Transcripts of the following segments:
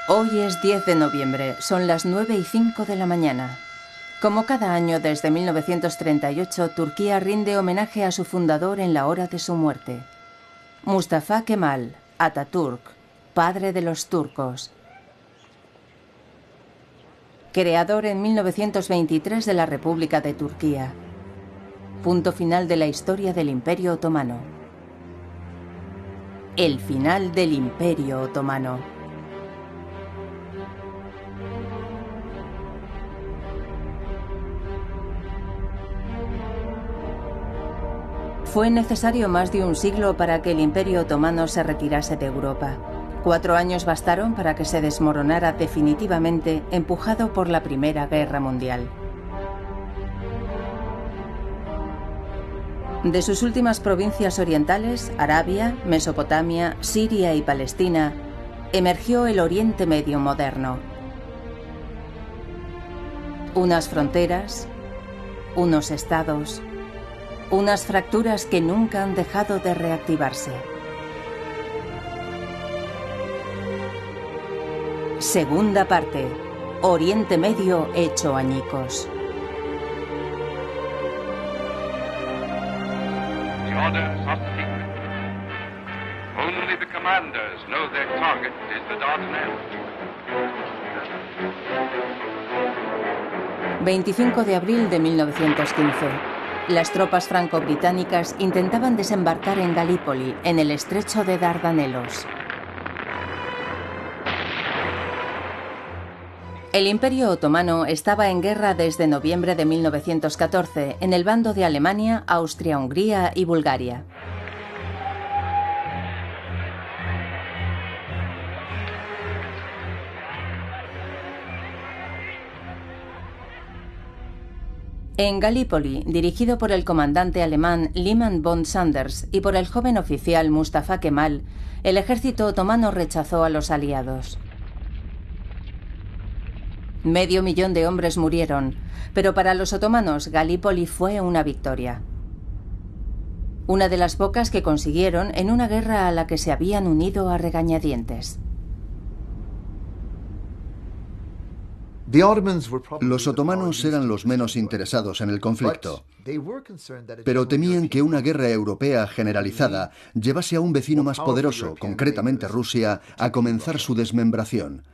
Hoy es 10 de noviembre, son las 9:05 de la mañana. Como cada año desde 1938, Turquía rinde homenaje a su fundador en la hora de su muerte. Mustafa Kemal Atatürk, padre de los turcos. Creador en 1923 de la República de Turquía. Punto final de la historia del Imperio Otomano. El final del Imperio Otomano. Fue necesario más de un siglo para que el Imperio Otomano se retirase de Europa. 4 años bastaron para que se desmoronara definitivamente, empujado por la Primera Guerra Mundial. De sus últimas provincias orientales, Arabia, Mesopotamia, Siria y Palestina, emergió el Oriente Medio moderno. Unas fronteras, unos estados, unas fracturas que nunca han dejado de reactivarse. Segunda parte. Oriente Medio hecho añicos. The orders are secret. Only the commanders know their target is the Dardanelles. 25 de abril de 1915. Las tropas franco-británicas intentaban desembarcar en Galípoli, en el estrecho de Dardanelos. El Imperio Otomano estaba en guerra desde noviembre de 1914 en el bando de Alemania, Austria-Hungría y Bulgaria. En Galípoli, dirigido por el comandante alemán Liman von Sanders y por el joven oficial Mustafa Kemal, el ejército otomano rechazó a los aliados. 500.000 de hombres murieron, pero para los otomanos Galípoli fue una victoria. Una de las pocas que consiguieron en una guerra a la que se habían unido a regañadientes. Los otomanos eran los menos interesados en el conflicto, pero temían que una guerra europea generalizada llevase a un vecino más poderoso, concretamente Rusia, a comenzar su desmembración.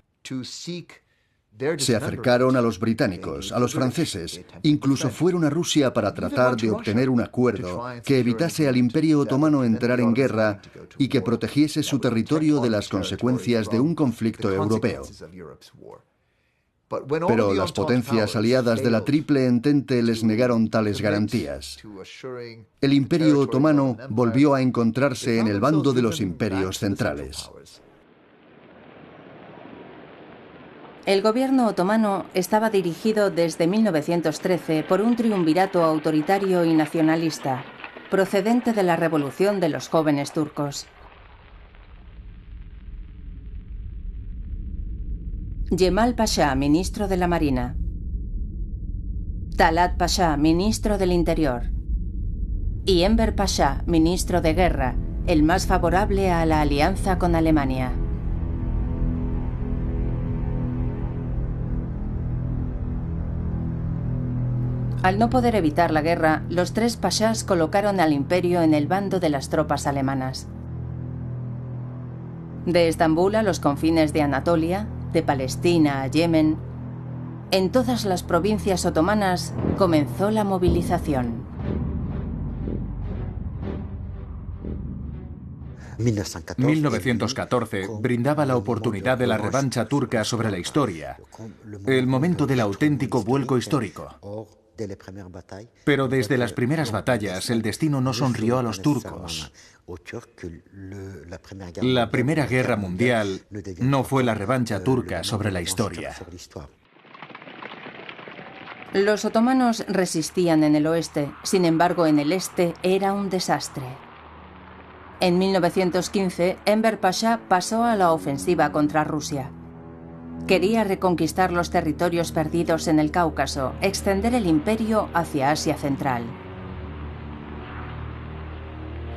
Se acercaron a los británicos, a los franceses, incluso fueron a Rusia para tratar de obtener un acuerdo que evitase al Imperio Otomano entrar en guerra y que protegiese su territorio de las consecuencias de un conflicto europeo. Pero las potencias aliadas de la Triple Entente les negaron tales garantías. El Imperio Otomano volvió a encontrarse en el bando de los imperios centrales. El gobierno otomano estaba dirigido desde 1913 por un triunvirato autoritario y nacionalista, procedente de la revolución de los jóvenes turcos. Cemal Pasha, ministro de la Marina. Talat Pasha, ministro del Interior. Y Enver Pasha, ministro de Guerra, el más favorable a la alianza con Alemania. Al no poder evitar la guerra, los 3 pashas colocaron al imperio en el bando de las tropas alemanas. De Estambul a los confines de Anatolia, de Palestina a Yemen, en todas las provincias otomanas comenzó la movilización. 1914 brindaba la oportunidad de la revancha turca sobre la historia, el momento del auténtico vuelco histórico. Pero desde las primeras batallas el destino no sonrió a los turcos. La Primera Guerra Mundial no fue la revancha turca sobre la historia. Los otomanos resistían en el oeste, sin embargo en el este era un desastre. En 1915, Enver Pasha pasó a la ofensiva contra Rusia. Quería reconquistar los territorios perdidos en el Cáucaso, extender el imperio hacia Asia Central.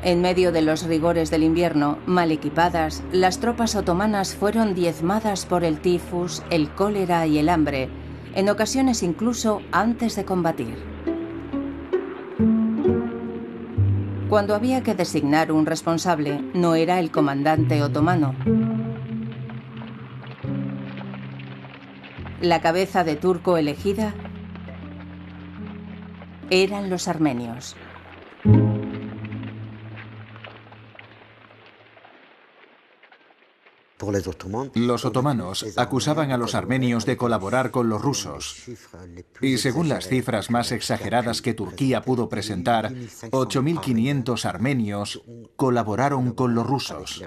En medio de los rigores del invierno, mal equipadas, las tropas otomanas fueron diezmadas por el tifus, el cólera y el hambre, en ocasiones incluso antes de combatir. Cuando había que designar un responsable, no era el comandante otomano. La cabeza de turco elegida eran los armenios. Los otomanos acusaban a los armenios de colaborar con los rusos. Y según las cifras más exageradas que Turquía pudo presentar, 8.500 armenios colaboraron con los rusos.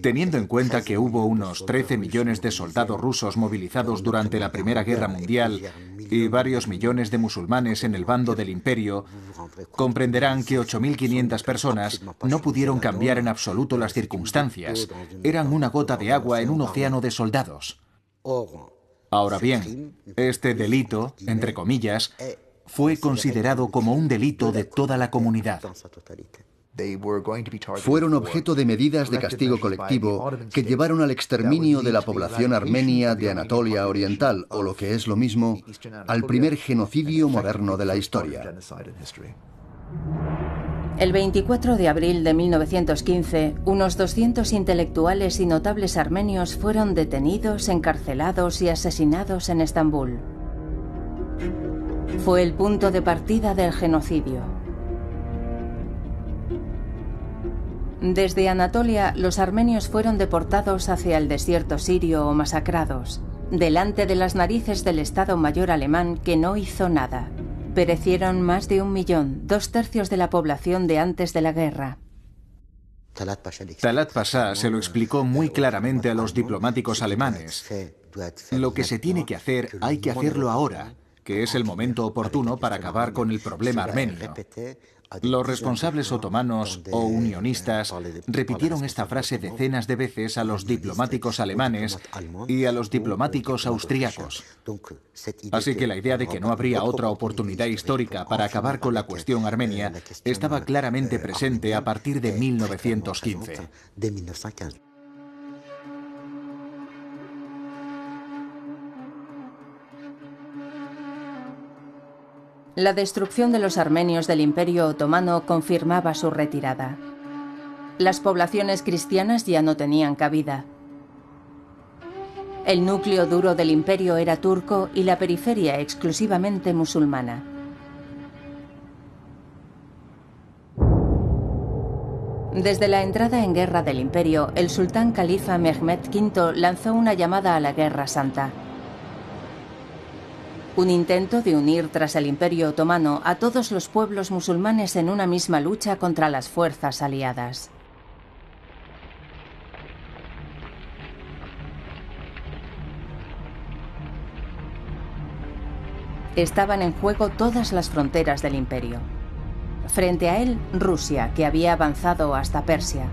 Teniendo en cuenta que hubo unos 13 millones de soldados rusos movilizados durante la Primera Guerra Mundial y varios millones de musulmanes en el bando del imperio, comprenderán que 8.500 personas no pudieron cambiar en absoluto las circunstancias. Eran una gota de agua en un océano de soldados. Ahora bien, este delito, entre comillas, fue considerado como un delito de toda la comunidad. Fueron objeto de medidas de castigo colectivo que llevaron al exterminio de la población armenia de Anatolia Oriental, o lo que es lo mismo, al primer genocidio moderno de la historia. El 24 de abril de 1915, unos 200 intelectuales y notables armenios fueron detenidos, encarcelados y asesinados en Estambul. Fue el punto de partida del genocidio. Desde Anatolia, los armenios fueron deportados hacia el desierto sirio o masacrados, delante de las narices del Estado Mayor alemán, que no hizo nada. Perecieron más de 1 millón, 2/3 de la población de antes de la guerra. Talat Pasha se lo explicó muy claramente a los diplomáticos alemanes. Lo que se tiene que hacer, hay que hacerlo ahora, que es el momento oportuno para acabar con el problema armenio. Los responsables otomanos o unionistas repitieron esta frase decenas de veces a los diplomáticos alemanes y a los diplomáticos austríacos. Así que la idea de que no habría otra oportunidad histórica para acabar con la cuestión armenia estaba claramente presente a partir de 1915. La destrucción de los armenios del Imperio Otomano confirmaba su retirada. Las poblaciones cristianas ya no tenían cabida. El núcleo duro del imperio era turco y la periferia exclusivamente musulmana. Desde la entrada en guerra del imperio, el sultán califa Mehmed V lanzó una llamada a la Guerra Santa. Un intento de unir tras el Imperio Otomano a todos los pueblos musulmanes en una misma lucha contra las fuerzas aliadas. Estaban en juego todas las fronteras del imperio. Frente a él, Rusia, que había avanzado hasta Persia.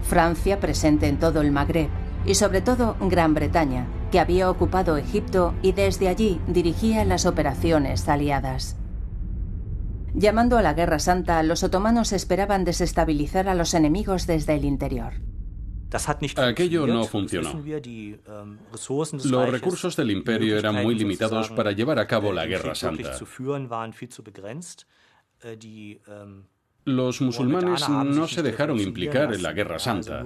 Francia, presente en todo el Magreb. Y sobre todo Gran Bretaña, que había ocupado Egipto y desde allí dirigía las operaciones aliadas. Llamando a la Guerra Santa, los otomanos esperaban desestabilizar a los enemigos desde el interior. Aquello no funcionó. Los recursos del imperio eran muy limitados para llevar a cabo la Guerra Santa. Los musulmanes no se dejaron implicar en la Guerra Santa.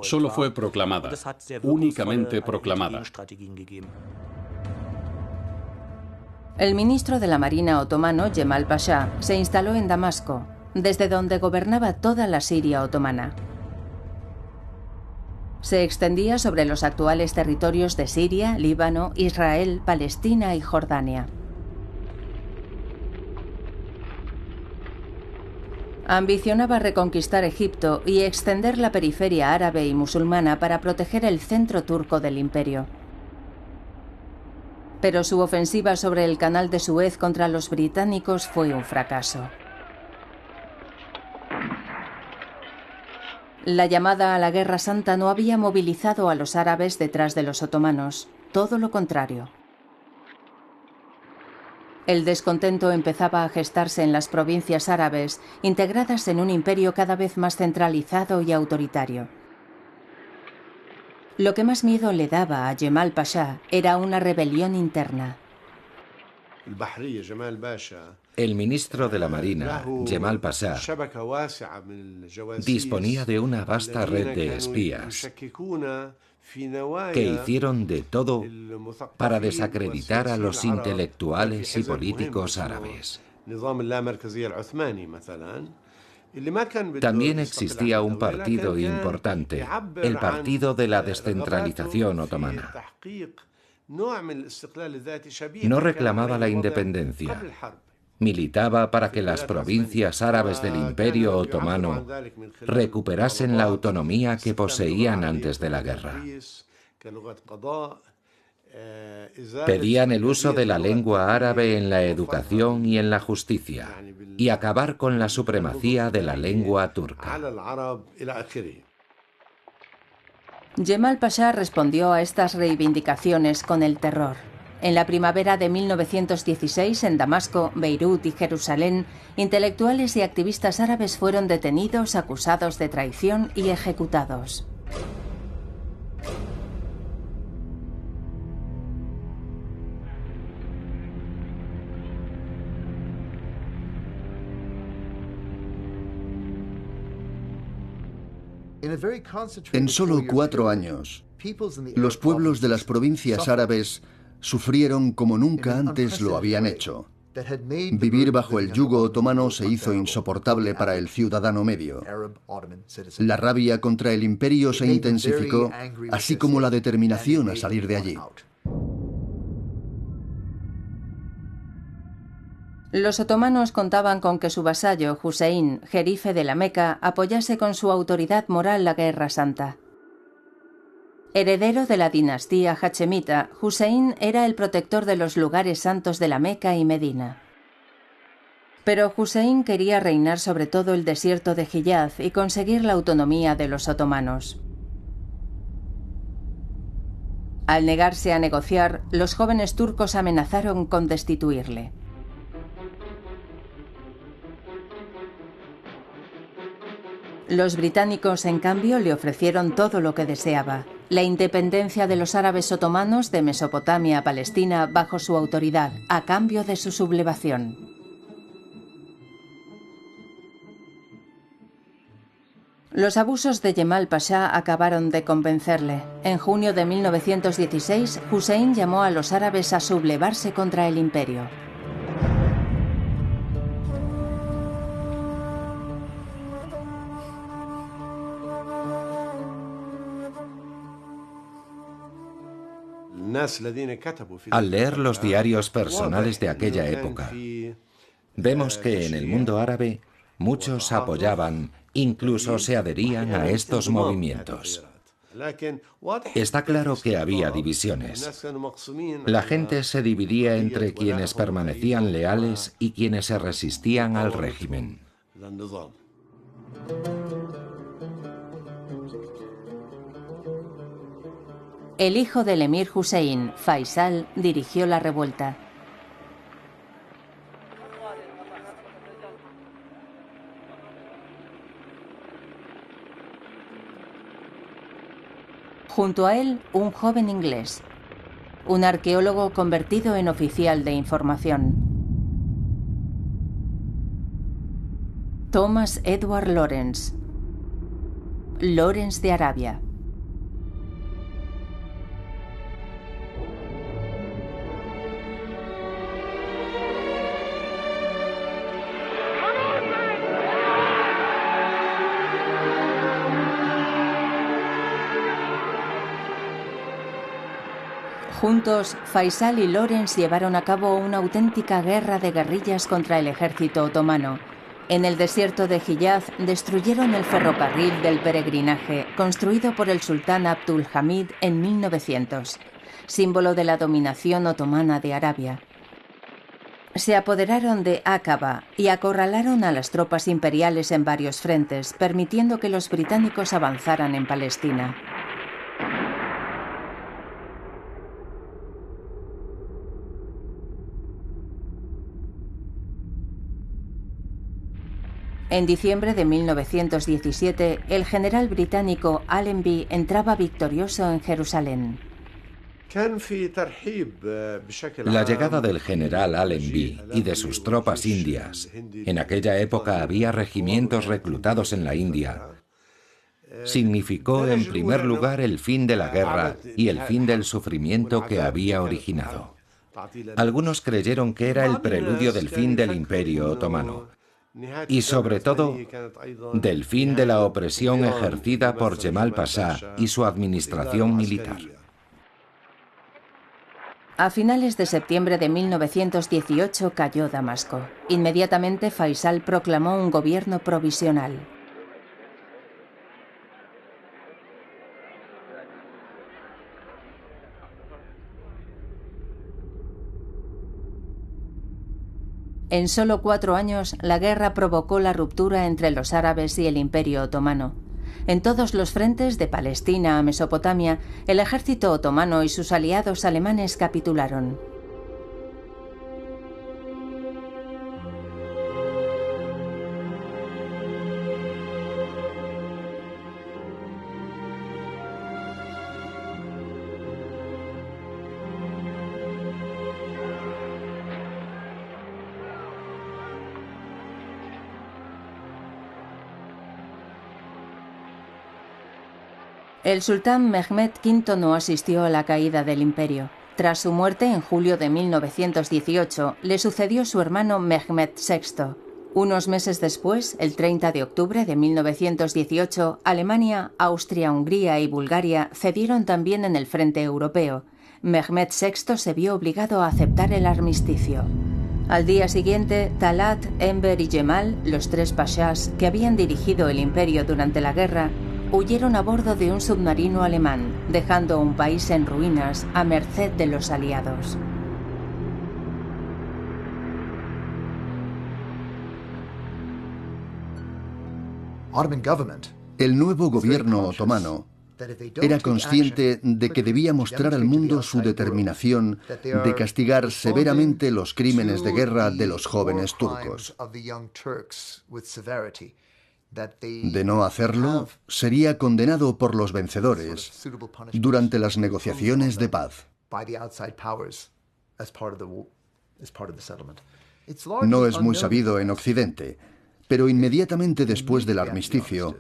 Solo fue proclamada, únicamente proclamada. El ministro de la Marina otomano, Cemal Pasha, se instaló en Damasco, desde donde gobernaba toda la Siria otomana. Se extendía sobre los actuales territorios de Siria, Líbano, Israel, Palestina y Jordania. Ambicionaba reconquistar Egipto y extender la periferia árabe y musulmana para proteger el centro turco del imperio. Pero su ofensiva sobre el canal de Suez contra los británicos fue un fracaso. La llamada a la Guerra Santa no había movilizado a los árabes detrás de los otomanos, todo lo contrario. El descontento empezaba a gestarse en las provincias árabes, integradas en un imperio cada vez más centralizado y autoritario. Lo que más miedo le daba a Jemal Pasha era una rebelión interna. El ministro de la Marina, Jemal Pasha, disponía de una vasta red de espías que hicieron de todo para desacreditar a los intelectuales y políticos árabes. También existía un partido importante, el Partido de la Descentralización Otomana. No reclamaba la independencia. Militaba para que las provincias árabes del Imperio Otomano recuperasen la autonomía que poseían antes de la guerra. Pedían el uso de la lengua árabe en la educación y en la justicia, y acabar con la supremacía de la lengua turca. Jemal Pasha respondió a estas reivindicaciones con el terror. En la primavera de 1916, en Damasco, Beirut y Jerusalén, intelectuales y activistas árabes fueron detenidos, acusados de traición y ejecutados. En solo 4 años, los pueblos de las provincias árabes sufrieron como nunca antes lo habían hecho. Vivir bajo el yugo otomano se hizo insoportable para el ciudadano medio. La rabia contra el imperio se intensificó, así como la determinación a salir de allí. Los otomanos contaban con que su vasallo, Hussein, jerife de la Meca, apoyase con su autoridad moral la Guerra Santa. Heredero de la dinastía hachemita, Hussein era el protector de los lugares santos de la Meca y Medina. Pero Hussein quería reinar sobre todo el desierto de Hiyaz y conseguir la autonomía de los otomanos. Al negarse a negociar, los jóvenes turcos amenazaron con destituirle. Los británicos, en cambio, le ofrecieron todo lo que deseaba: la independencia de los árabes otomanos de Mesopotamia a Palestina bajo su autoridad, a cambio de su sublevación. Los abusos de Jemal Pasha acabaron de convencerle. En junio de 1916, Hussein llamó a los árabes a sublevarse contra el imperio. Al leer los diarios personales de aquella época, vemos que en el mundo árabe muchos apoyaban, incluso se adherían a estos movimientos. Está claro que había divisiones. La gente se dividía entre quienes permanecían leales y quienes se resistían al régimen. El hijo del emir Hussein, Faisal, dirigió la revuelta. Junto a él, un joven inglés, un arqueólogo convertido en oficial de información. Thomas Edward Lawrence, Lawrence de Arabia. Juntos, Faisal y Lawrence llevaron a cabo una auténtica guerra de guerrillas contra el ejército otomano. En el desierto de Hiyaz destruyeron el ferrocarril del peregrinaje, construido por el sultán Abdul Hamid en 1900, símbolo de la dominación otomana de Arabia. Se apoderaron de Aqaba y acorralaron a las tropas imperiales en varios frentes, permitiendo que los británicos avanzaran en Palestina. En diciembre de 1917, el general británico Allenby entraba victorioso en Jerusalén. La llegada del general Allenby y de sus tropas indias, en aquella época había regimientos reclutados en la India, significó en primer lugar el fin de la guerra y el fin del sufrimiento que había originado. Algunos creyeron que era el preludio del fin del Imperio Otomano y sobre todo del fin de la opresión ejercida por Jemal Pasha y su administración militar. A finales de septiembre de 1918 cayó Damasco. Inmediatamente Faisal proclamó un gobierno provisional. En solo 4 años, la guerra provocó la ruptura entre los árabes y el Imperio Otomano. En todos los frentes, de Palestina a Mesopotamia, el ejército otomano y sus aliados alemanes capitularon. El sultán Mehmed V no asistió a la caída del imperio. Tras su muerte en julio de 1918, le sucedió su hermano Mehmed VI. Unos meses después, el 30 de octubre de 1918, Alemania, Austria, Hungría y Bulgaria cedieron también en el frente europeo. Mehmed VI se vio obligado a aceptar el armisticio. Al día siguiente, Talat, Enver y Jemal, los 3 pashas que habían dirigido el imperio durante la guerra, huyeron a bordo de un submarino alemán, dejando un país en ruinas a merced de los aliados. El nuevo gobierno otomano era consciente de que debía mostrar al mundo su determinación de castigar severamente los crímenes de guerra de los jóvenes turcos. De no hacerlo, sería condenado por los vencedores durante las negociaciones de paz. No es muy sabido en Occidente, pero inmediatamente después del armisticio,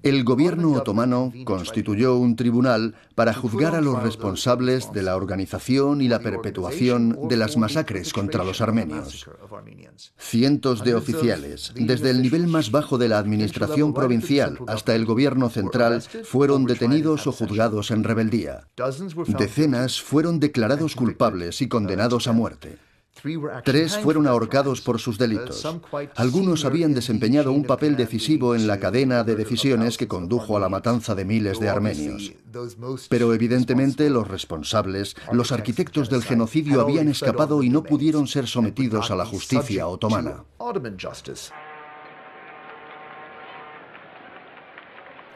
el gobierno otomano constituyó un tribunal para juzgar a los responsables de la organización y la perpetuación de las masacres contra los armenios. Cientos de oficiales, desde el nivel más bajo de la administración provincial hasta el gobierno central, fueron detenidos o juzgados en rebeldía. Decenas fueron declarados culpables y condenados a muerte. 3 fueron ahorcados por sus delitos. Algunos habían desempeñado un papel decisivo en la cadena de decisiones que condujo a la matanza de miles de armenios. Pero evidentemente los responsables, los arquitectos del genocidio, habían escapado y no pudieron ser sometidos a la justicia otomana.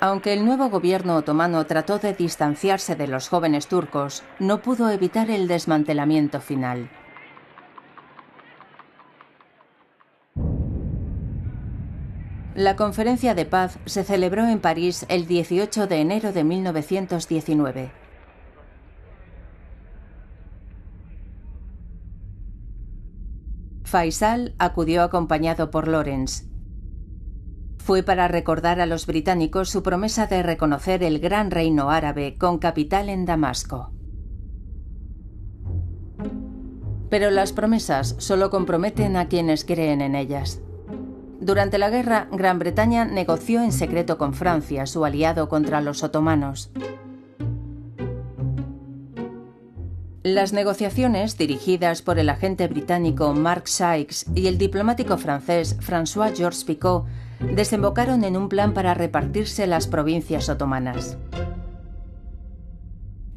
Aunque el nuevo gobierno otomano trató de distanciarse de los jóvenes turcos, no pudo evitar el desmantelamiento final. La conferencia de paz se celebró en París el 18 de enero de 1919. Faisal acudió acompañado por Lawrence. Fue para recordar a los británicos su promesa de reconocer el gran reino árabe con capital en Damasco. Pero las promesas solo comprometen a quienes creen en ellas. Durante la guerra, Gran Bretaña negoció en secreto con Francia, su aliado contra los otomanos. Las negociaciones, dirigidas por el agente británico Mark Sykes y el diplomático francés François-Georges Picot, desembocaron en un plan para repartirse las provincias otomanas.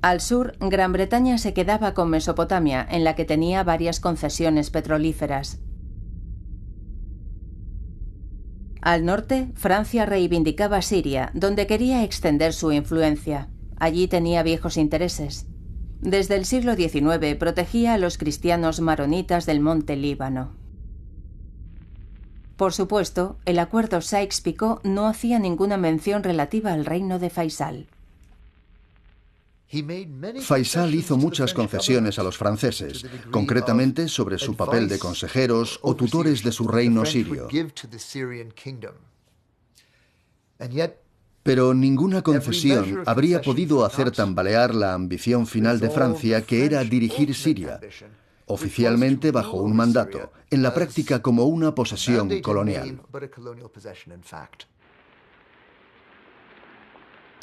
Al sur, Gran Bretaña se quedaba con Mesopotamia, en la que tenía varias concesiones petrolíferas. Al norte, Francia reivindicaba Siria, donde quería extender su influencia. Allí tenía viejos intereses. Desde el siglo XIX protegía a los cristianos maronitas del monte Líbano. Por supuesto, el acuerdo Sykes-Picot no hacía ninguna mención relativa al reino de Faisal. Faisal hizo muchas concesiones a los franceses, concretamente sobre su papel de consejeros o tutores de su reino sirio. Pero ninguna concesión habría podido hacer tambalear la ambición final de Francia, que era dirigir Siria, oficialmente bajo un mandato, en la práctica como una posesión colonial.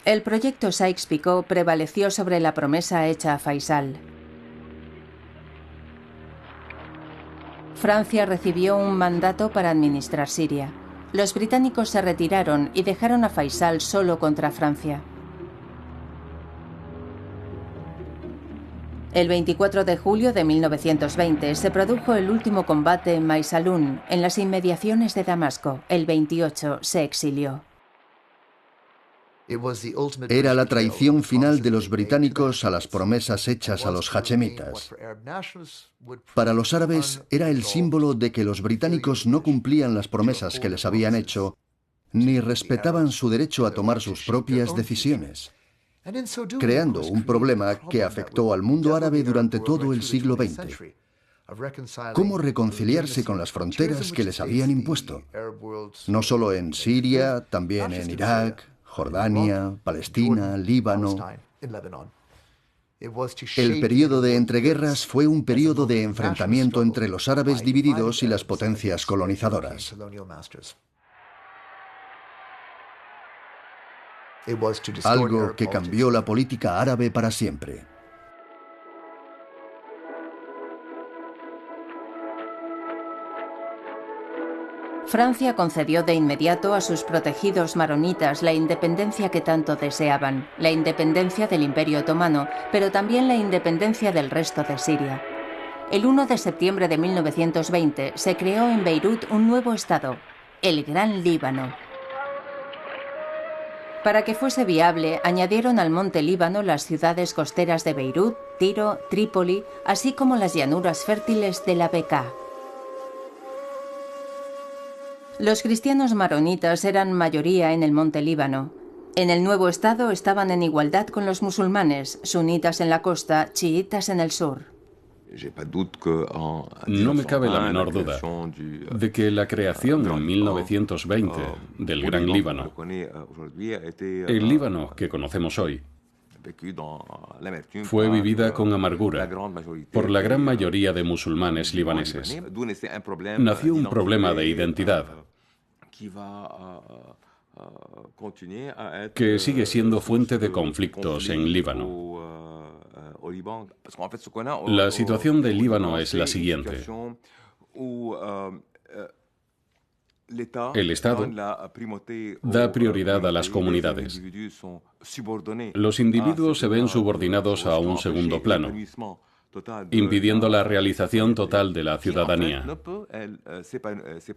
El proyecto Sykes-Picot prevaleció sobre la promesa hecha a Faisal. Francia recibió un mandato para administrar Siria. Los británicos se retiraron y dejaron a Faisal solo contra Francia. El 24 de julio de 1920 se produjo el último combate en Maysalun, en las inmediaciones de Damasco. El 28 se exilió. Era la traición final de los británicos a las promesas hechas a los hachemitas. Para los árabes era el símbolo de que los británicos no cumplían las promesas que les habían hecho, ni respetaban su derecho a tomar sus propias decisiones, creando un problema que afectó al mundo árabe durante todo el siglo XX. ¿Cómo reconciliarse con las fronteras que les habían impuesto? No solo en Siria, también en Irak, Jordania, Palestina, Líbano. El período de entreguerras fue un período de enfrentamiento entre los árabes divididos y las potencias colonizadoras. Algo que cambió la política árabe para siempre. Francia concedió de inmediato a sus protegidos maronitas la independencia que tanto deseaban, la independencia del Imperio Otomano, pero también la independencia del resto de Siria. El 1 de septiembre de 1920 se creó en Beirut un nuevo estado, el Gran Líbano. Para que fuese viable, añadieron al monte Líbano las ciudades costeras de Beirut, Tiro, Trípoli, así como las llanuras fértiles de la Bekaa. Los cristianos maronitas eran mayoría en el monte Líbano. En el nuevo estado estaban en igualdad con los musulmanes, sunitas en la costa, chiitas en el sur. No me cabe la menor duda de que la creación en 1920 del Gran Líbano, el Líbano que conocemos hoy, fue vivida con amargura por la gran mayoría de musulmanes libaneses. Nació un problema de identidad que sigue siendo fuente de conflictos en Líbano. La situación del Líbano es la siguiente. El Estado da prioridad a las comunidades. Los individuos se ven subordinados a un segundo plano, impidiendo la realización total de la ciudadanía.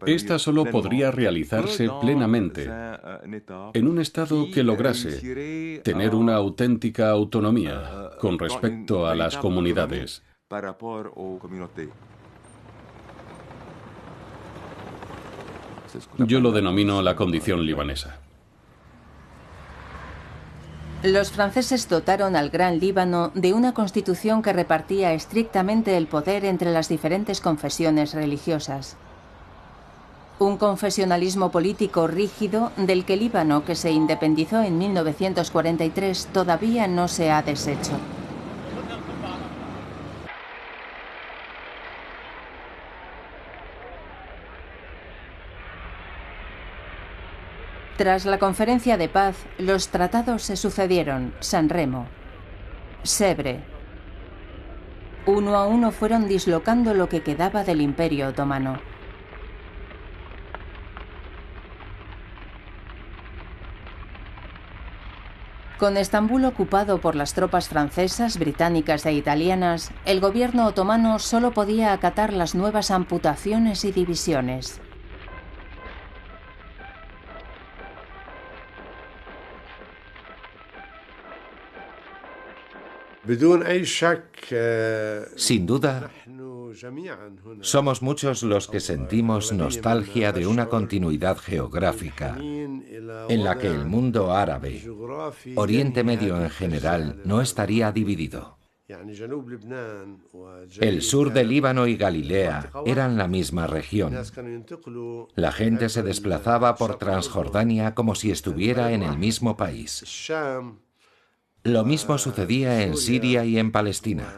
Esta solo podría realizarse plenamente en un Estado que lograse tener una auténtica autonomía con respecto a las comunidades. Yo lo denomino la condición libanesa. Los franceses dotaron al Gran Líbano de una constitución que repartía estrictamente el poder entre las diferentes confesiones religiosas. Un confesionalismo político rígido del que Líbano, que se independizó en 1943, todavía no se ha deshecho. Tras la conferencia de paz, los tratados se sucedieron: San Remo, Sèvres. Uno a uno fueron dislocando lo que quedaba del Imperio Otomano. Con Estambul ocupado por las tropas francesas, británicas e italianas, el gobierno otomano solo podía acatar las nuevas amputaciones y divisiones. Sin duda, Somos muchos los que sentimos nostalgia de una continuidad geográfica en la que el mundo árabe, Oriente Medio en general, no estaría dividido. El sur de Líbano y Galilea eran la misma región. La gente se desplazaba por Transjordania como si estuviera en el mismo país. Lo mismo sucedía en Siria y en Palestina,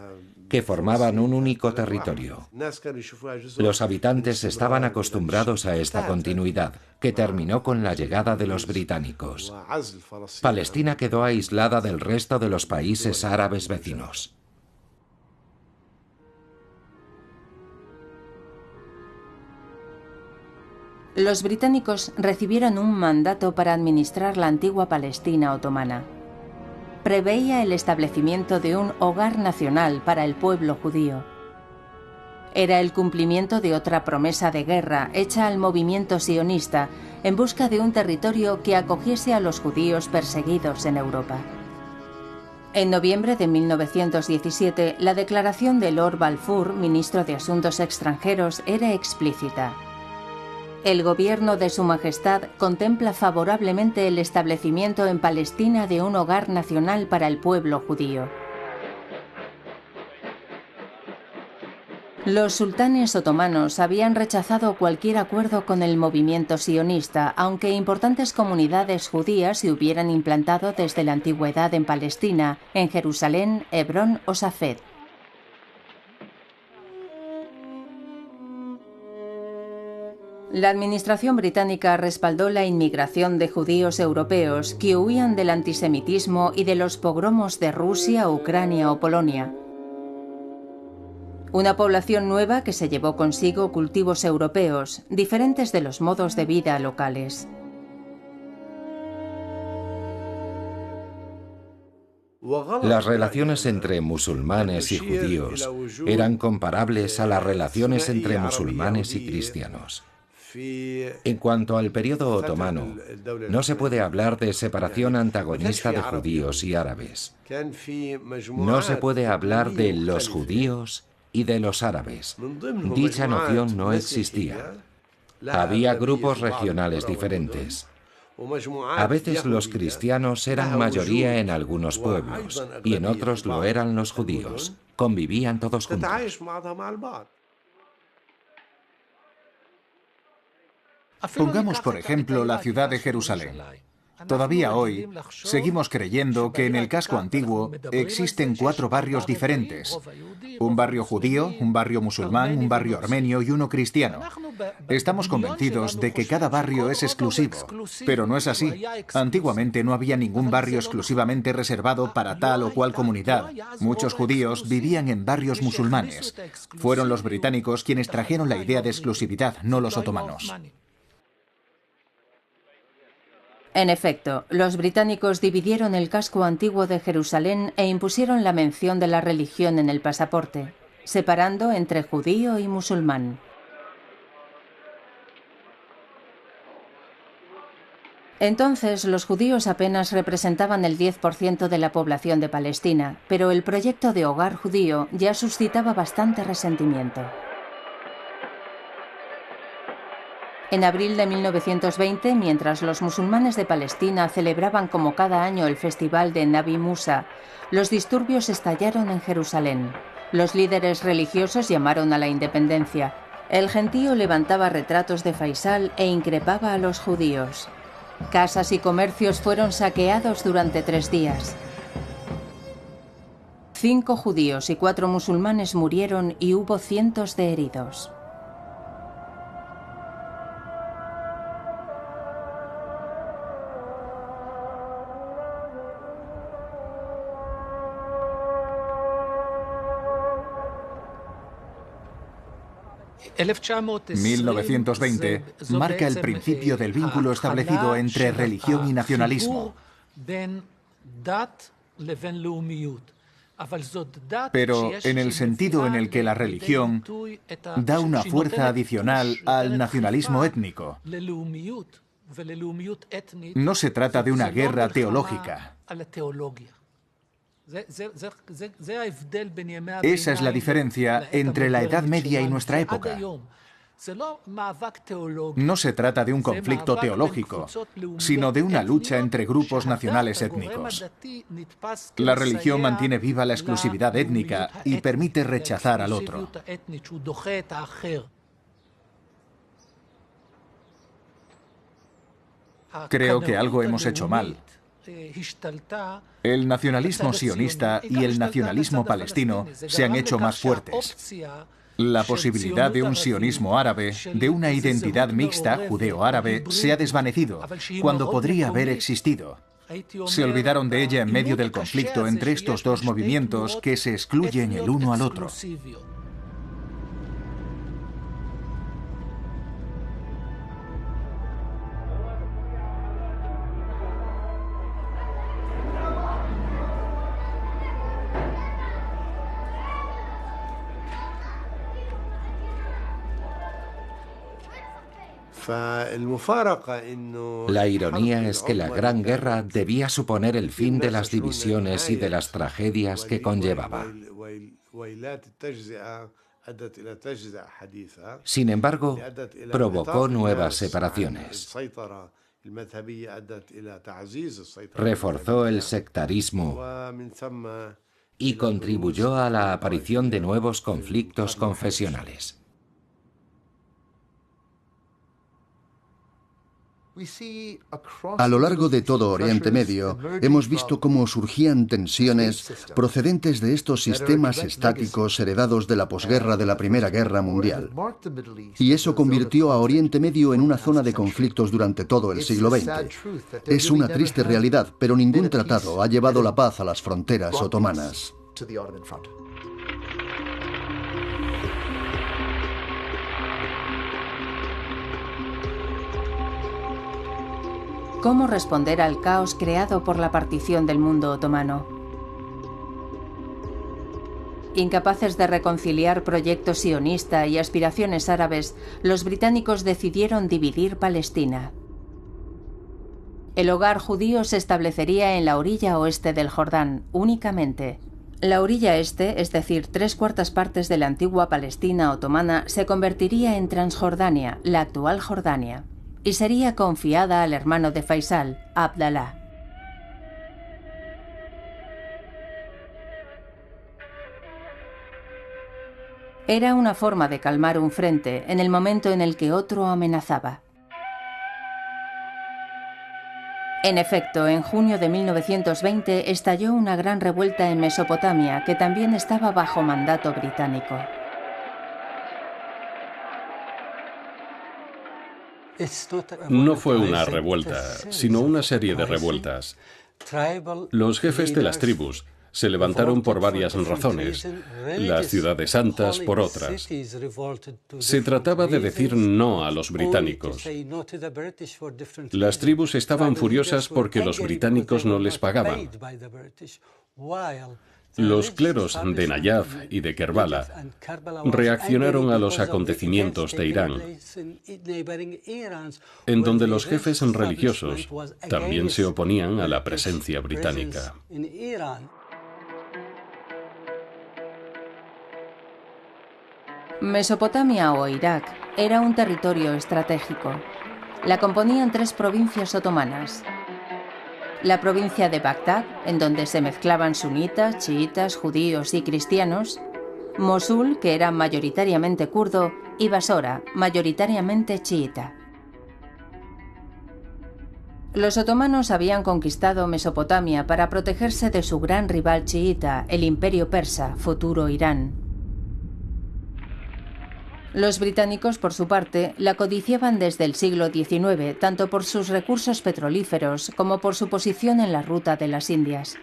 que formaban un único territorio. Los habitantes estaban acostumbrados a esta continuidad, que terminó con la llegada de los británicos. Palestina quedó aislada del resto de los países árabes vecinos. Los británicos recibieron un mandato para administrar la antigua Palestina otomana. Preveía el establecimiento de un hogar nacional para el pueblo judío. Era el cumplimiento de otra promesa de guerra hecha al movimiento sionista en busca de un territorio que acogiese a los judíos perseguidos en Europa. En noviembre de 1917, la declaración de Lord Balfour, ministro de Asuntos Extranjeros, era explícita. El gobierno de Su Majestad contempla favorablemente el establecimiento en Palestina de un hogar nacional para el pueblo judío. Los sultanes otomanos habían rechazado cualquier acuerdo con el movimiento sionista, aunque importantes comunidades judías se hubieran implantado desde la antigüedad en Palestina, en Jerusalén, Hebrón o Safed. La administración británica respaldó la inmigración de judíos europeos que huían del antisemitismo y de los pogromos de Rusia, Ucrania o Polonia. Una población nueva que se llevó consigo cultivos europeos, diferentes de los modos de vida locales. Las relaciones entre musulmanes y judíos eran comparables a las relaciones entre musulmanes y cristianos. En cuanto al periodo otomano, no se puede hablar de separación antagonista de judíos y árabes. No se puede hablar de los judíos y de los árabes. Dicha noción no existía. Había grupos regionales diferentes. A veces los cristianos eran mayoría en algunos pueblos y en otros lo eran los judíos. Convivían todos juntos. Pongamos, por ejemplo, la ciudad de Jerusalén. Todavía hoy seguimos creyendo que en el casco antiguo existen 4 barrios diferentes. Un barrio judío, un barrio musulmán, un barrio armenio y uno cristiano. Estamos convencidos de que cada barrio es exclusivo, pero no es así. Antiguamente no había ningún barrio exclusivamente reservado para tal o cual comunidad. Muchos judíos vivían en barrios musulmanes. Fueron los británicos quienes trajeron la idea de exclusividad, no los otomanos. En efecto, los británicos dividieron el casco antiguo de Jerusalén e impusieron la mención de la religión en el pasaporte, separando entre judío y musulmán. Entonces, los judíos apenas representaban el 10% de la población de Palestina, pero el proyecto de hogar judío ya suscitaba bastante resentimiento. En abril de 1920, mientras los musulmanes de Palestina celebraban como cada año el festival de Nabi Musa, los disturbios estallaron en Jerusalén. Los líderes religiosos llamaron a la independencia. El gentío levantaba retratos de Faisal e increpaba a los judíos. Casas y comercios fueron saqueados durante 3 días. 5 judíos y 4 musulmanes murieron y hubo cientos de heridos. ...1920 marca el principio del vínculo establecido entre religión y nacionalismo. Pero en el sentido en el que la religión da una fuerza adicional al nacionalismo étnico. No se trata de una guerra teológica. Esa es la diferencia entre la Edad Media y nuestra época. No se trata de un conflicto teológico, sino de una lucha entre grupos nacionales étnicos. La religión mantiene viva la exclusividad étnica y permite rechazar al otro. Creo que algo hemos hecho mal. El nacionalismo sionista y el nacionalismo palestino se han hecho más fuertes. La posibilidad de un sionismo árabe, de una identidad mixta judeo-árabe, se ha desvanecido, cuando podría haber existido. Se olvidaron de ella en medio del conflicto entre estos dos movimientos que se excluyen el uno al otro. La ironía es que la Gran Guerra debía suponer el fin de las divisiones y de las tragedias que conllevaba. Sin embargo, provocó nuevas separaciones. Reforzó el sectarismo y contribuyó a la aparición de nuevos conflictos confesionales. A lo largo de todo Oriente Medio, hemos visto cómo surgían tensiones procedentes de estos sistemas estáticos heredados de la posguerra de la Primera Guerra Mundial. Y eso convirtió a Oriente Medio en una zona de conflictos durante todo el siglo XX. Es una triste realidad, pero ningún tratado ha llevado la paz a las fronteras otomanas. ¿Cómo responder al caos creado por la partición del mundo otomano? Incapaces de reconciliar proyecto sionista y aspiraciones árabes, los británicos decidieron dividir Palestina. El hogar judío se establecería en la orilla oeste del Jordán, únicamente. La orilla este, es decir, 3/4 partes de la antigua Palestina otomana, se convertiría en Transjordania, la actual Jordania, y sería confiada al hermano de Faisal, Abdalá. Era una forma de calmar un frente en el momento en el que otro amenazaba. En efecto, en junio de 1920 estalló una gran revuelta en Mesopotamia, que también estaba bajo mandato británico. No fue una revuelta, sino una serie de revueltas. Los jefes de las tribus se levantaron por varias razones, las ciudades santas por otras. Se trataba de decir no a los británicos. Las tribus estaban furiosas porque los británicos no les pagaban. Los cleros de Nayaf y de Kerbala reaccionaron a los acontecimientos de Irán, en donde los jefes religiosos también se oponían a la presencia británica. Mesopotamia o Irak era un territorio estratégico. La componían 3 provincias otomanas. La provincia de Bagdad, en donde se mezclaban sunitas, chiitas, judíos y cristianos, Mosul, que era mayoritariamente kurdo, y Basora, mayoritariamente chiita. Los otomanos habían conquistado Mesopotamia para protegerse de su gran rival chiita, el Imperio Persa, futuro Irán. Los británicos, por su parte, la codiciaban desde el siglo XIX, tanto por sus recursos petrolíferos como por su posición en la ruta de las Indias.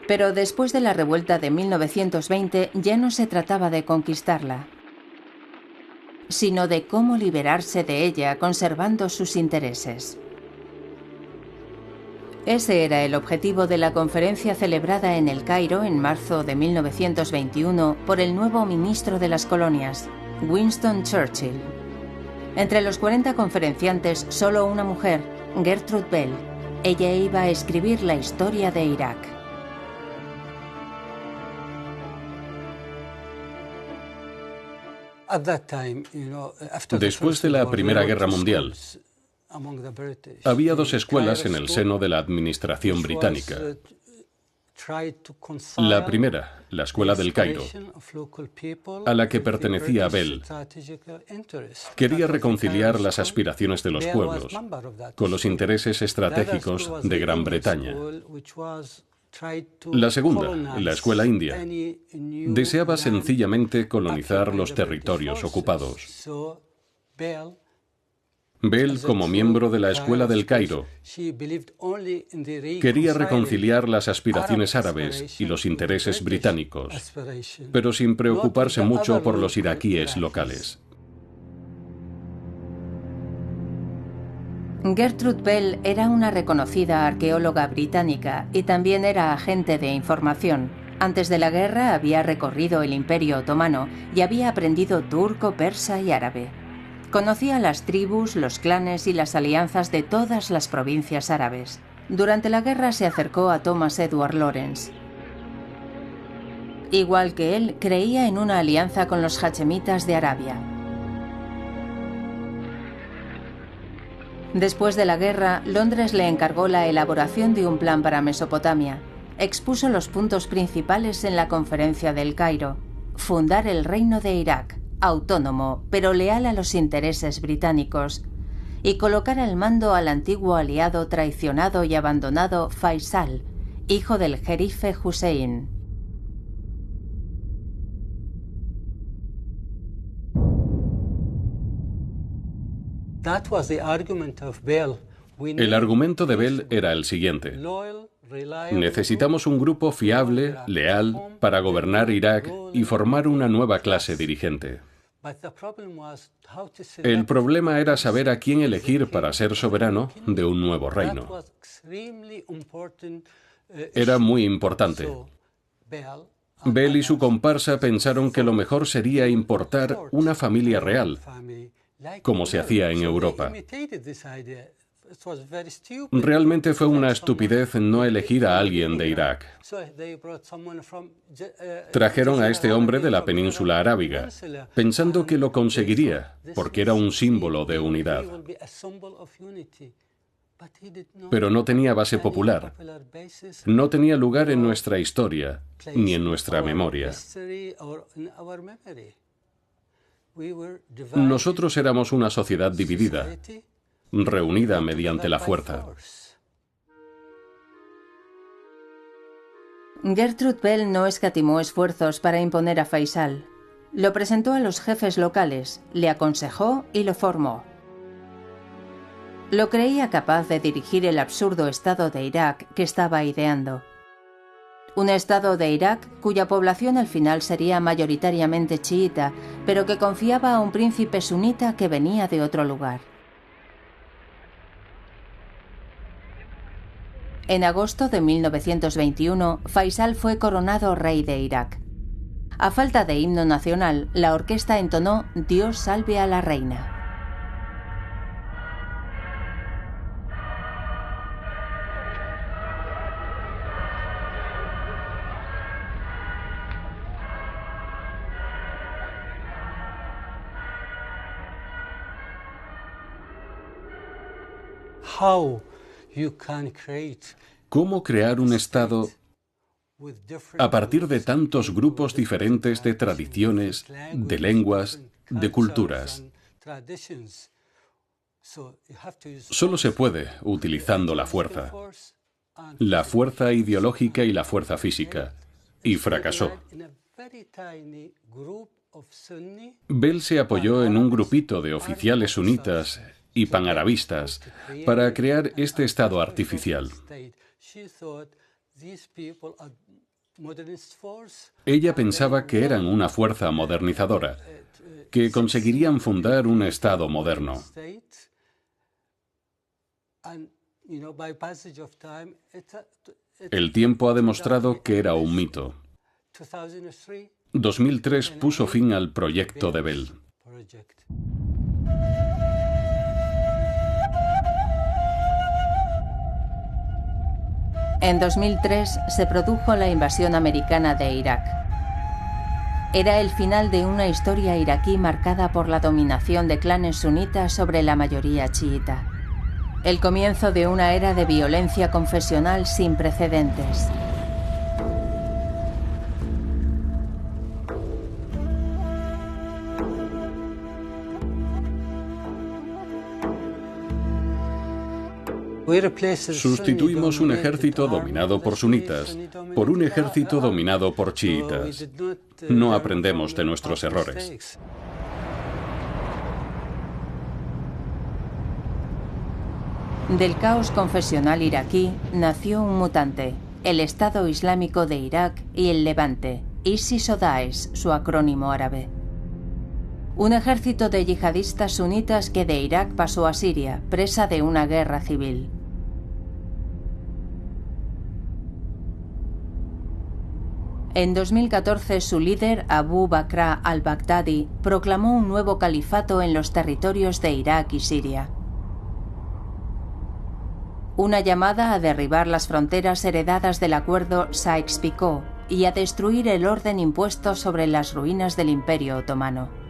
Pero después de la revuelta de 1920 ya no se trataba de conquistarla, sino de cómo liberarse de ella conservando sus intereses. Ese era el objetivo de la conferencia celebrada en El Cairo en marzo de 1921 por el nuevo ministro de las colonias, Winston Churchill. Entre los 40 conferenciantes, solo una mujer, Gertrude Bell. Ella iba a escribir la historia de Irak. Después de la Primera Guerra Mundial, había dos escuelas en el seno de la administración británica. La primera, la Escuela del Cairo, a la que pertenecía Bell, quería reconciliar las aspiraciones de los pueblos con los intereses estratégicos de Gran Bretaña. La segunda, la Escuela India, deseaba sencillamente colonizar los territorios ocupados. Bell, como miembro de la Escuela del Cairo, quería reconciliar las aspiraciones árabes y los intereses británicos, pero sin preocuparse mucho por los iraquíes locales. Gertrude Bell era una reconocida arqueóloga británica y también era agente de información. Antes de la guerra había recorrido el Imperio Otomano y había aprendido turco, persa y árabe. Conocía las tribus, los clanes y las alianzas de todas las provincias árabes. Durante la guerra se acercó a Thomas Edward Lawrence. Igual que él, creía en una alianza con los hachemitas de Arabia. Después de la guerra, Londres le encargó la elaboración de un plan para Mesopotamia. Expuso los puntos principales en la Conferencia del Cairo. Fundar el Reino de Irak, autónomo, pero leal a los intereses británicos, y colocar al mando al antiguo aliado traicionado y abandonado Faisal, hijo del jerife Hussein. El argumento de Bell era el siguiente: necesitamos un grupo fiable, leal, para gobernar Irak y formar una nueva clase dirigente. El problema era saber a quién elegir para ser soberano de un nuevo reino. Era muy importante. Bell y su comparsa pensaron que lo mejor sería importar una familia real, como se hacía en Europa. Realmente fue una estupidez no elegir a alguien de Irak. Trajeron a este hombre de la península arábiga, pensando que lo conseguiría, porque era un símbolo de unidad. Pero no tenía base popular. No tenía lugar en nuestra historia, ni en nuestra memoria. Nosotros éramos una sociedad dividida, reunida mediante la fuerza. Gertrude Bell no escatimó esfuerzos para imponer a Faisal. Lo presentó a los jefes locales, le aconsejó y lo formó. Lo creía capaz de dirigir el absurdo Estado de Irak que estaba ideando. Un Estado de Irak cuya población al final sería mayoritariamente chiita, pero que confiaba a un príncipe sunita que venía de otro lugar. En agosto de 1921, Faisal fue coronado rey de Irak. A falta de himno nacional, la orquesta entonó «Dios salve a la reina». ¿Cómo crear un Estado a partir de tantos grupos diferentes de tradiciones, de lenguas, de culturas? Solo se puede utilizando la fuerza ideológica y la fuerza física, y fracasó. Bell se apoyó en un grupito de oficiales sunitas y panarabistas para crear este Estado artificial. Ella pensaba que eran una fuerza modernizadora, que conseguirían fundar un Estado moderno. El tiempo ha demostrado que era un mito. 2003 puso fin al proyecto de Bell. En 2003 se produjo la invasión americana de Irak. Era el final de una historia iraquí marcada por la dominación de clanes sunitas sobre la mayoría chiita. El comienzo de una era de violencia confesional sin precedentes. Sustituimos un ejército dominado por sunitas por un ejército dominado por chiitas. No aprendemos de nuestros errores. Del caos confesional iraquí nació un mutante, el Estado Islámico de Irak y el Levante, ISIS o Daesh, su acrónimo árabe. Un ejército de yihadistas sunitas que de Irak pasó a Siria, presa de una guerra civil. En 2014 su líder, Abu Bakr al-Baghdadi, proclamó un nuevo califato en los territorios de Irak y Siria. Una llamada a derribar las fronteras heredadas del acuerdo Sykes-Picot y a destruir el orden impuesto sobre las ruinas del Imperio Otomano.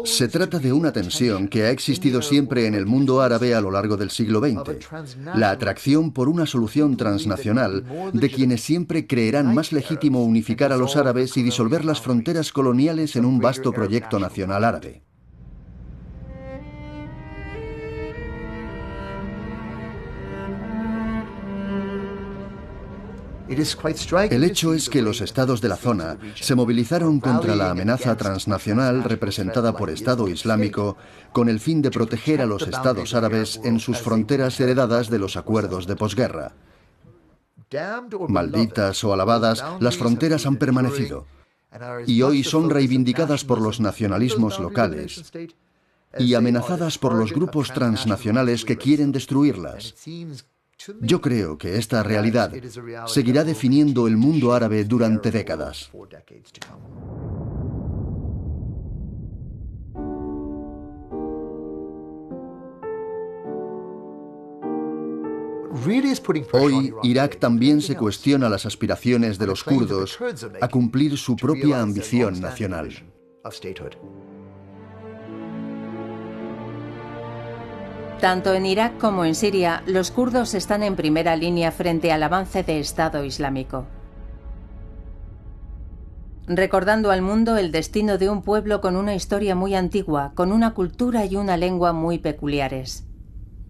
Se trata de una tensión que ha existido siempre en el mundo árabe a lo largo del siglo XX, la atracción por una solución transnacional de quienes siempre creerán más legítimo unificar a los árabes y disolver las fronteras coloniales en un vasto proyecto nacional árabe. El hecho es que los estados de la zona se movilizaron contra la amenaza transnacional representada por Estado Islámico con el fin de proteger a los estados árabes en sus fronteras heredadas de los acuerdos de posguerra. Malditas o alabadas, las fronteras han permanecido y hoy son reivindicadas por los nacionalismos locales y amenazadas por los grupos transnacionales que quieren destruirlas. Yo creo que esta realidad seguirá definiendo el mundo árabe durante décadas. Hoy, Irak también se cuestiona las aspiraciones de los kurdos a cumplir su propia ambición nacional. Tanto en Irak como en Siria, los kurdos están en primera línea frente al avance de Estado Islámico. Recordando al mundo el destino de un pueblo con una historia muy antigua, con una cultura y una lengua muy peculiares.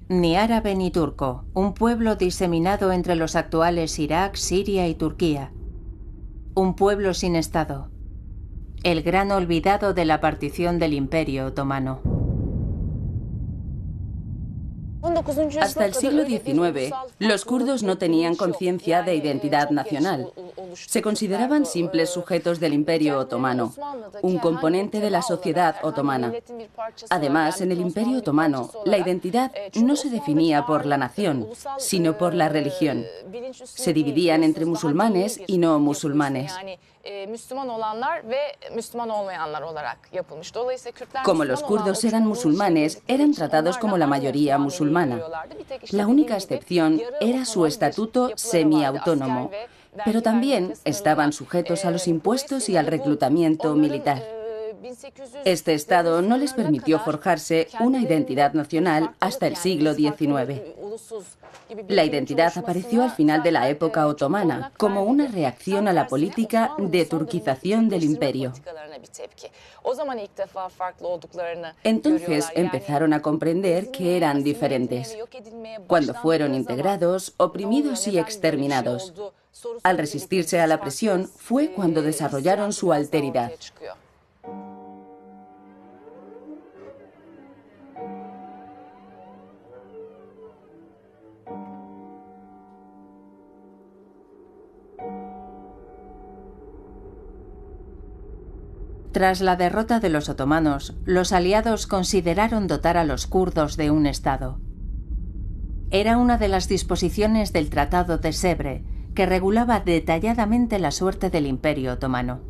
Ni árabe ni turco, un pueblo diseminado entre los actuales Irak, Siria y Turquía. Un pueblo sin Estado. El gran olvidado de la partición del Imperio Otomano. Hasta el siglo XIX, los kurdos no tenían conciencia de identidad nacional. Se consideraban simples sujetos del Imperio Otomano, un componente de la sociedad otomana. Además, en el Imperio Otomano, la identidad no se definía por la nación, sino por la religión. Se dividían entre musulmanes y no musulmanes. Como los kurdos eran musulmanes, eran tratados como la mayoría musulmana. La única excepción era su estatuto semiautónomo, pero también estaban sujetos a los impuestos y al reclutamiento militar. Este estado no les permitió forjarse una identidad nacional hasta el siglo XIX. La identidad apareció al final de la época otomana, como una reacción a la política de turquización del imperio. Entonces empezaron a comprender que eran diferentes. Cuando fueron integrados, oprimidos y exterminados. Al resistirse a la presión, fue cuando desarrollaron su alteridad. Tras la derrota de los otomanos, los aliados consideraron dotar a los kurdos de un Estado. Era una de las disposiciones del Tratado de Sèvres, que regulaba detalladamente la suerte del Imperio Otomano.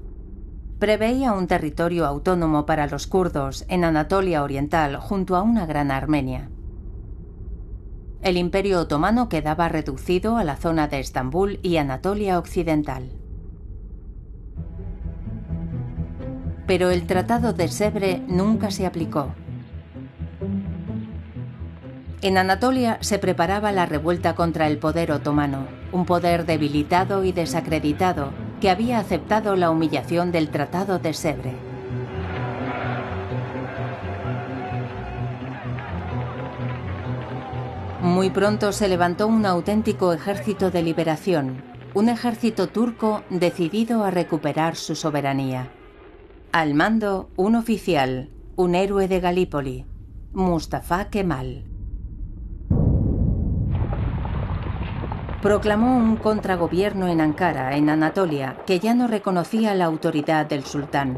Preveía un territorio autónomo para los kurdos en Anatolia Oriental junto a una gran Armenia. El Imperio Otomano quedaba reducido a la zona de Estambul y Anatolia Occidental. pero el Tratado de Sèvres nunca se aplicó. En Anatolia se preparaba la revuelta contra el poder otomano, un poder debilitado y desacreditado que había aceptado la humillación del Tratado de Sèvres. Muy pronto se levantó un auténtico ejército de liberación, un ejército turco decidido a recuperar su soberanía. Al mando, un oficial, un héroe de Galípoli, Mustafa Kemal. Proclamó un contragobierno en Ankara, en Anatolia, que ya no reconocía la autoridad del sultán.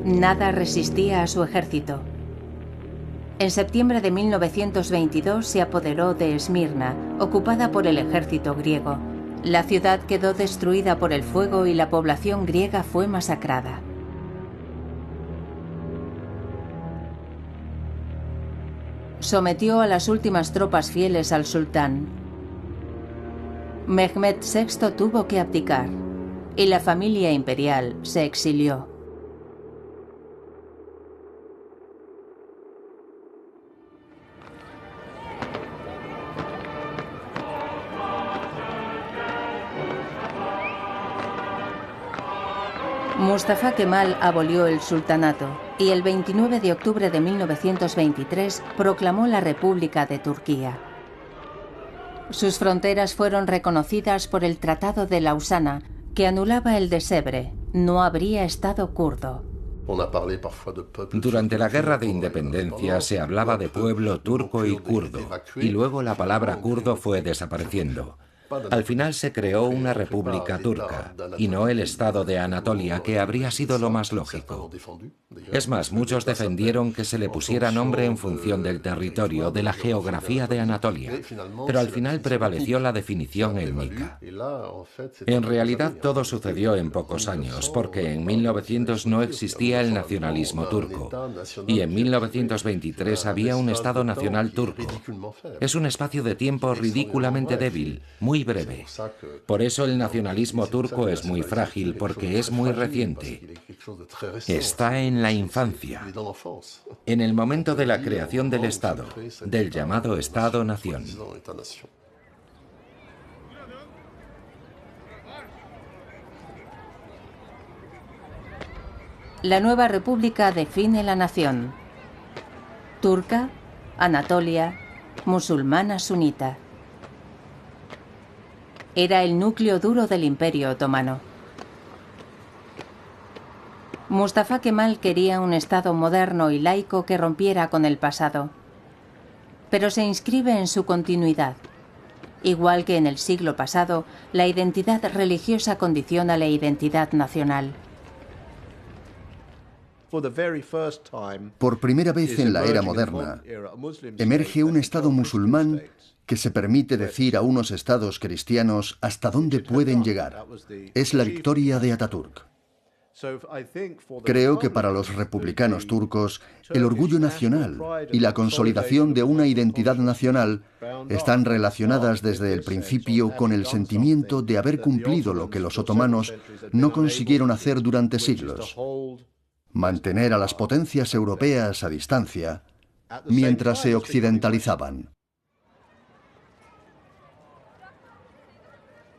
Nada resistía a su ejército. En septiembre de 1922 se apoderó de Esmirna, ocupada por el ejército griego. La ciudad quedó destruida por el fuego y la población griega fue masacrada. Sometió a las últimas tropas fieles al sultán. Mehmed VI tuvo que abdicar y la familia imperial se exilió. Mustafa Kemal abolió el sultanato y el 29 de octubre de 1923 proclamó la República de Turquía. Sus fronteras fueron reconocidas por el Tratado de Lausana, que anulaba el de Sèvres. No habría Estado kurdo. Durante la Guerra de Independencia se hablaba de pueblo turco y kurdo, y luego la palabra kurdo fue desapareciendo. Al final se creó una república turca, y no el Estado de Anatolia, que habría sido lo más lógico. Es más, muchos defendieron que se le pusiera nombre en función del territorio, de la geografía de Anatolia, pero al final prevaleció la definición étnica. En realidad todo sucedió en pocos años, porque en 1900 no existía el nacionalismo turco, y en 1923 había un Estado nacional turco. Es un espacio de tiempo ridículamente débil, muy breve. Por eso el nacionalismo turco es muy frágil, porque es muy reciente. Está en la infancia, en el momento de la creación del Estado, del llamado Estado-nación. La nueva república define la nación: turca, Anatolia, musulmana sunita. Era el núcleo duro del Imperio Otomano. Mustafa Kemal quería un Estado moderno y laico que rompiera con el pasado, pero se inscribe en su continuidad. Igual que en el siglo pasado, la identidad religiosa condiciona la identidad nacional. Por primera vez en la era moderna, emerge un Estado musulmán que se permite decir a unos estados cristianos hasta dónde pueden llegar. Es la victoria de Atatürk. Creo que para los republicanos turcos, el orgullo nacional y la consolidación de una identidad nacional están relacionadas desde el principio con el sentimiento de haber cumplido lo que los otomanos no consiguieron hacer durante siglos: mantener a las potencias europeas a distancia mientras se occidentalizaban.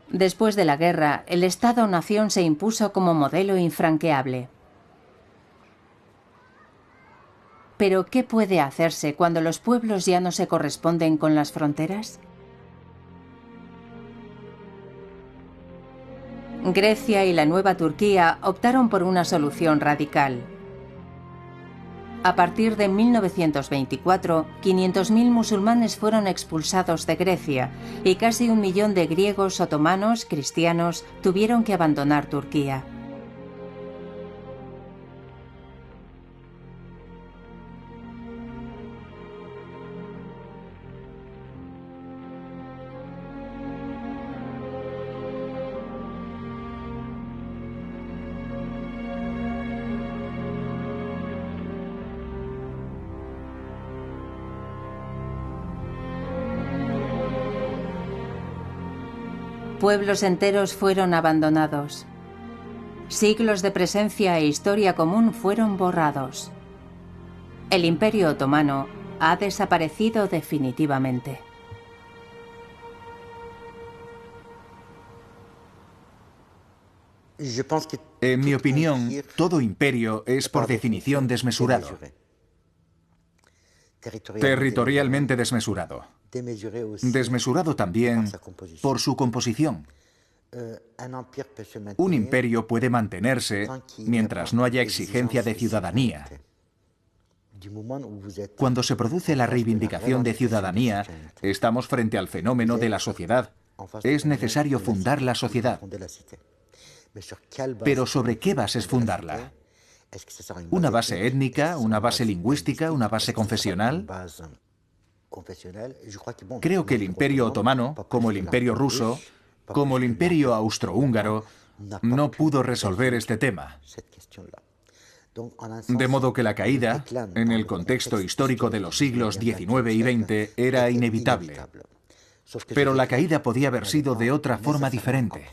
Después de la guerra, el Estado-nación se impuso como modelo infranqueable. Pero, ¿qué puede hacerse cuando los pueblos ya no se corresponden con las fronteras? Grecia y la nueva Turquía optaron por una solución radical. A partir de 1924, 500.000 musulmanes fueron expulsados de Grecia y casi 1 millón de griegos otomanos cristianos tuvieron que abandonar Turquía. Pueblos enteros fueron abandonados. Siglos de presencia e historia común fueron borrados. El Imperio Otomano ha desaparecido definitivamente. En mi opinión, todo imperio es por definición desmesurado. Territorialmente desmesurado. Desmesurado también por su composición. Un imperio puede mantenerse mientras no haya exigencia de ciudadanía. Cuando se produce la reivindicación de ciudadanía, estamos frente al fenómeno de la sociedad. Es necesario fundar la sociedad. Pero ¿sobre qué bases fundarla? ¿Una base étnica, una base lingüística, una base confesional? Creo que el Imperio Otomano, como el Imperio Ruso, como el Imperio Austrohúngaro, no pudo resolver este tema. De modo que la caída, en el contexto histórico de los siglos XIX y XX, era inevitable. Pero la caída podía haber sido de otra forma diferente.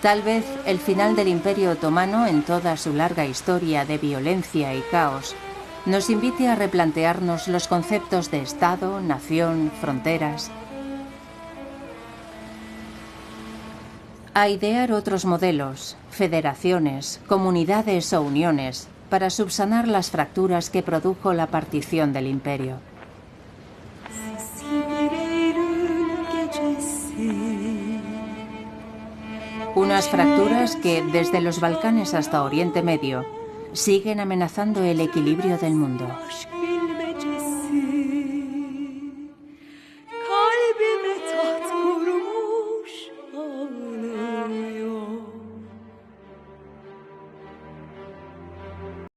Tal vez el final del Imperio Otomano en toda su larga historia de violencia y caos nos invite a replantearnos los conceptos de Estado, nación, fronteras, a idear otros modelos, federaciones, comunidades o uniones para subsanar las fracturas que produjo la partición del imperio. Unas fracturas que, desde los Balcanes hasta Oriente Medio, siguen amenazando el equilibrio del mundo.